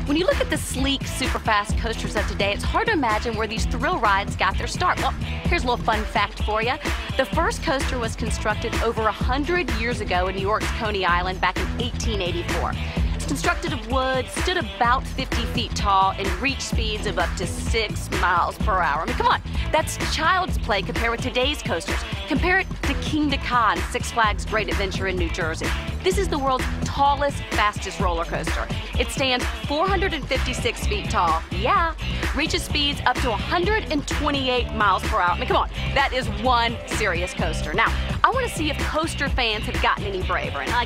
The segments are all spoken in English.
When you look at the sleek, super fast coasters of today, it's hard to imagine where these thrill rides got their start. Well, here's a little fun fact for you. The first coaster was constructed over 100 years ago in New York's Coney Island back in 1884. It's constructed of wood, stood about 50 feet tall, and reached speeds of up to 6 miles per hour. I mean, come on, that's child's play compared with today's coasters. Compare it to King Ka, Six Flags Great Adventure in New Jersey. This is the world's tallest, fastest roller coaster. It stands 456 feet tall, yeah, reaches speeds up to 128 miles per hour. I mean, come on, that is one serious coaster. Now, I want to see if coaster fans have gotten any braver. And I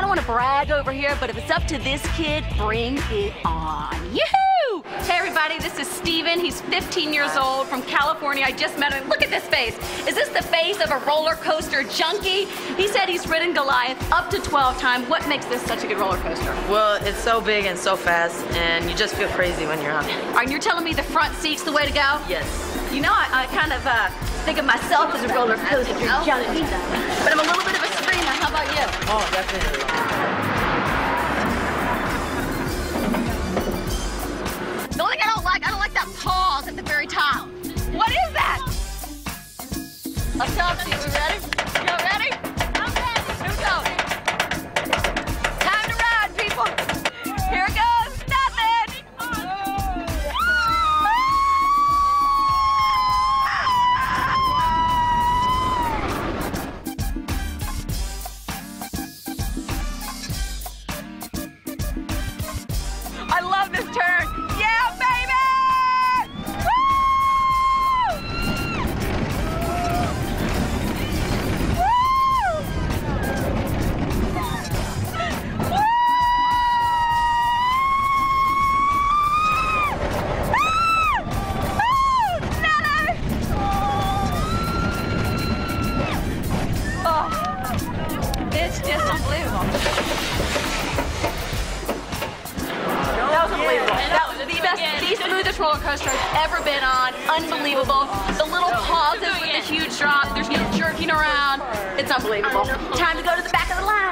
don't want to brag over here, but if it's up to this kid, bring it on. Yoo-hoo! Hey everybody, this is Steven. He's 15 years old from California. I just met him. Look at this face. Is this the face of a roller coaster junkie? He said he's ridden Goliath up to 12 times. What makes this such a good roller coaster? Well, it's so big and so fast, and you just feel crazy when you're on it. And you're telling me the front seat's the way to go? Yes. You know, I kind of think of myself as a roller coaster junkie, but I'm a little bit of a screamer. How about you? Oh, definitely. The only thing I don't like that pause at the very top. What is that? I'll tell you. We ready? You ready? I'm ready. Here we go. Time to ride, people. Here it goes. Nothing. I love this turn. Yeah, baby! It's just unbelievable. That was unbelievable. That was the smoothest roller coaster I've ever been on. Unbelievable. The little pauses with the huge drop. There's no jerking around. It's unbelievable. Time to go to the back of the line.